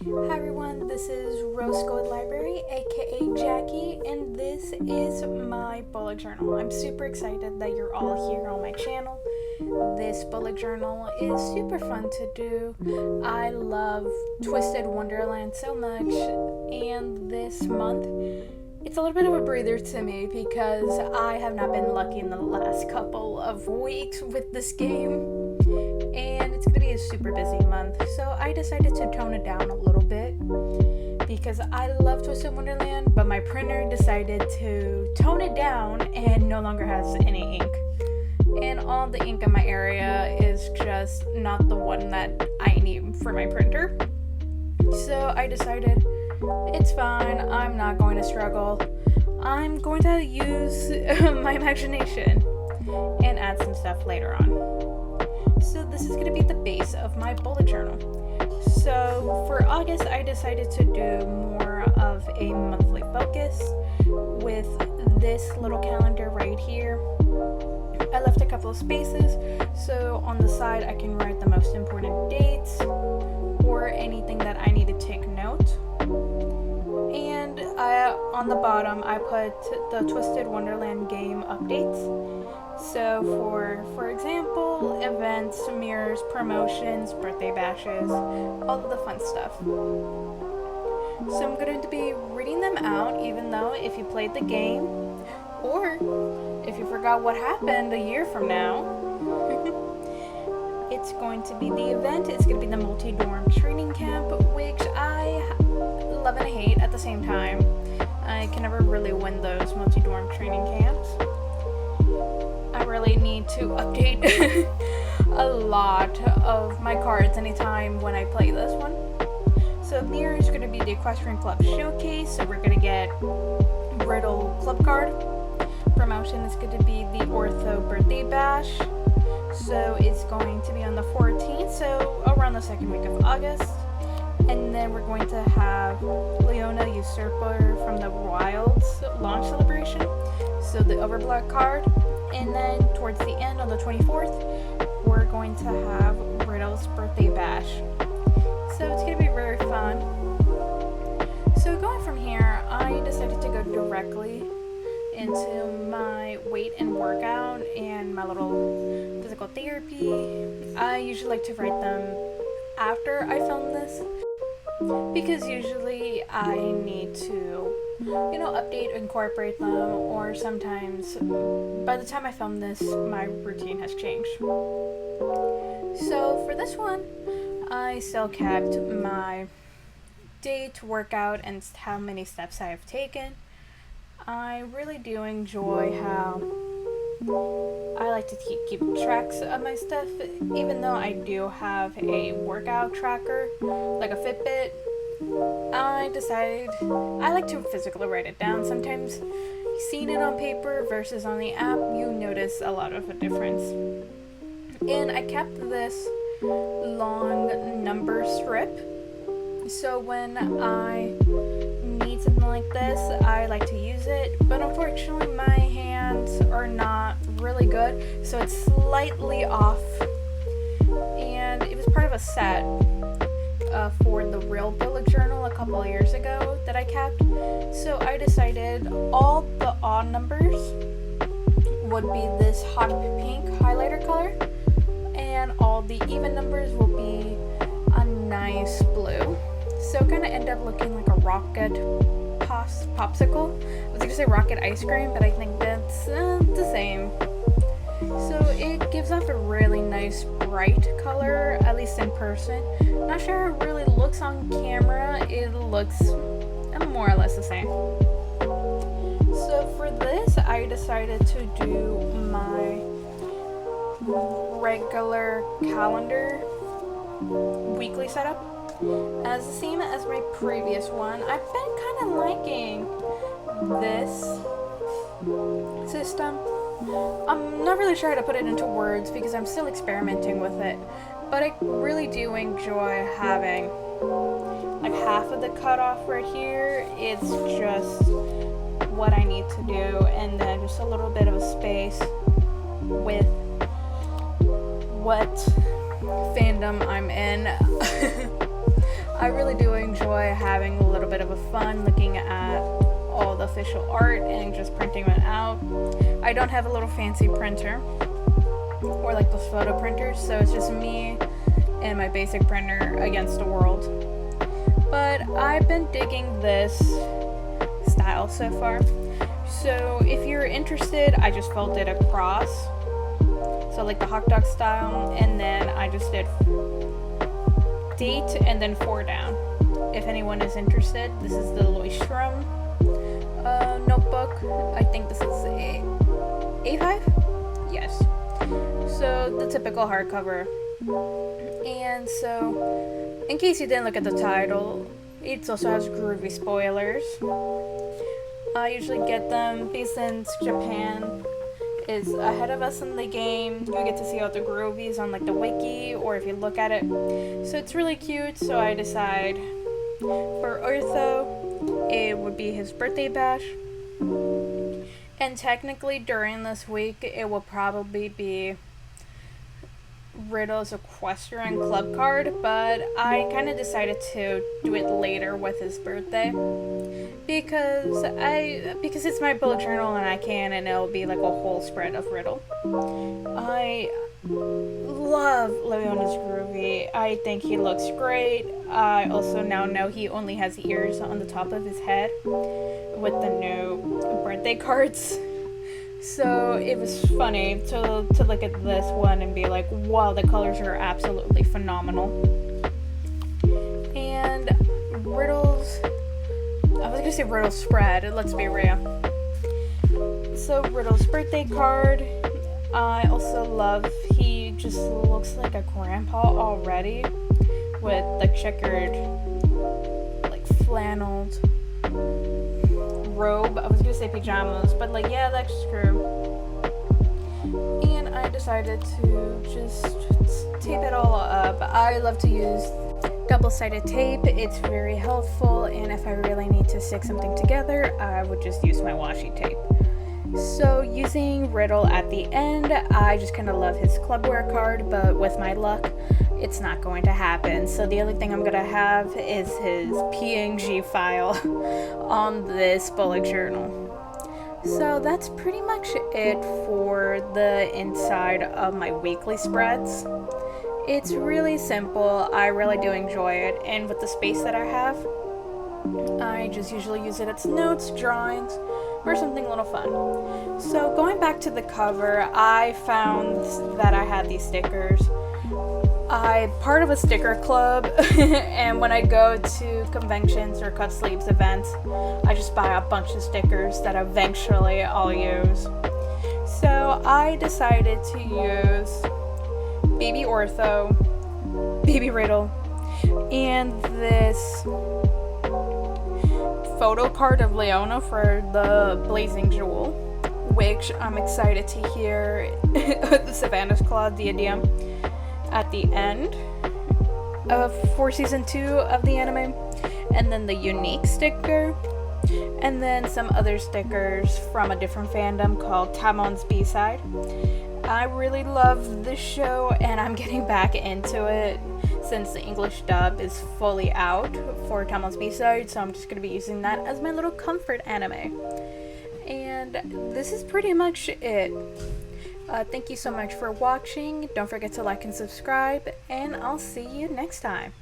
Hi everyone, this is Rose Gold Library, aka Jackie, and this is my bullet journal. I'm super excited that you're all here on my channel. This bullet journal is super fun to do. I love Twisted Wonderland so much, and this month it's a little bit of a breather to me because I have not been lucky in the last couple of weeks with this game. And it's going to be a super busy month, so I decided to tone it down a little bit because I love Twisted Wonderland, but my printer decided to tone it down and no longer has any ink. And all the ink in my area is just not the one that I need for my printer. So I decided it's fine, I'm not going to struggle. I'm going to use my imagination and add some stuff later on. So this is going to be the base of my bullet journal. So for August, I decided to do more of a monthly focus with this little calendar right here. I left a couple of spaces, so on the side I can write the most important dates or anything that I need to take note. And on the bottom I put the Twisted Wonderland game updates. So for example, events, mirrors, promotions, birthday bashes, all of the fun stuff. So I'm going to be reading them out, even though if you played the game, or if you forgot what happened a year from now, it's going to be the event. It's going to be the multi-dorm training camp, which I love and hate at the same time. I can never really win those multi-dorm training camps. I really need to update a lot of my cards anytime when I play this one. So mirror is going to be the Equestrian Club Showcase, so we're going to get Riddle Club card. Promotion is going to be the Ortho Birthday Bash, so it's going to be on the 14th, so around the second week of August. And then we're going to have Leona Usurper from the Wilds launch celebration, so the Overblock card. And then towards the end, on the 24th, we're going to have Riddle's Birthday Bash. So it's going to be very fun. So going from here, I decided to go directly into my weight and workout and my little physical therapy. I usually like to write them after I film this, because usually I need to update, incorporate them, or sometimes by the time I film this, my routine has changed. So for this one, I still kept my date, workout, and how many steps I have taken. I really do enjoy how I like to keep tracks of my stuff, even though I do have a workout tracker, like a Fitbit. I decided I like to physically write it down. Sometimes seeing it on paper versus on the app, you notice a lot of a difference. And I kept this long number strip, so when I need something like this, I like to use it, but unfortunately my hands are not really good, so it's slightly off. And it was part of a set for the real bullet journal a couple of years ago that I kept. So I decided all the odd numbers would be this hot pink highlighter color, and all the even numbers will be a nice blue. So it kind of ended up looking like a rocket popsicle. I was going to say rocket ice cream, but I think that's the same. So it gives off a really nice bright color, at least in person. Not sure how it really looks on camera. It looks more or less the same. So for this, I decided to do my regular calendar weekly setup as the same as my previous one. I've been kind of liking this system. I'm not really sure how to put it into words because I'm still experimenting with it, but I really do enjoy having like half of the cutoff right here. It's just what I need to do, and then just a little bit of a space with what fandom I'm in. I really do enjoy having a little bit of a fun looking at all the official art and just printing it out. I don't have a little fancy printer or like those photo printers, so it's just me and my basic printer against the world. But I've been digging this style so far. So if you're interested, I just folded across, so like the hot dog style, and then I just did date and then 4 down. If anyone is interested, this is the Leuchtturm notebook. I think this is a A5? Yes. So the typical hardcover. And so, in case you didn't look at the title, it also has Groovy spoilers. I usually get them because since Japan is ahead of us in the game, you get to see all the Groovies on like the Wiki, or if you look at it. So it's really cute, so I decide for Ortho, it would be his birthday bash. And technically during this week, it will probably be Riddle's Equestrian Club card, but I kind of decided to do it later with his birthday because it's my bullet journal and I can, and it'll be like a whole spread of Riddle. I love Leona's Groovy. I think he looks great. I also now know he only has ears on the top of his head with the new birthday cards. So it was funny to look at this one and be like, wow, the colors are absolutely phenomenal. And Riddle's spread, let's be real. So Riddle's birthday card, I also love, he just looks like a grandpa already with the checkered, like flanneled robe. I was gonna say pajamas, but like, yeah, that's true. And I decided to just tape it all up. I love to use double-sided tape. It's very helpful, and if I really need to stick something together, I would just use my washi tape. So using Riddle at the end, I just kind of love his clubwear card, but with my luck, it's not going to happen. So the only thing I'm going to have is his PNG file on this bullet journal. So that's pretty much it for the inside of my weekly spreads. It's really simple. I really do enjoy it, and with the space that I have, I just usually use it as notes, drawings, or something a little fun. So going back to the cover, I found that I had these stickers. I'm part of a sticker club, and when I go to conventions or cut sleeves events, I just buy a bunch of stickers that eventually I'll use. So I decided to use Baby Ortho, Baby Riddle, and this photo card of Leona for the Blazing Jewel, which I'm excited to hear the Savannah's Claw diadem at the end for season 2 of the anime, and then the unique sticker, and then some other stickers from a different fandom called Tamon's B-Side. I really love this show, and I'm getting back into it since the English dub is fully out for Tamon's B-Side, so I'm just going to be using that as my little comfort anime. And this is pretty much it. Thank you so much for watching. Don't forget to like and subscribe, and I'll see you next time.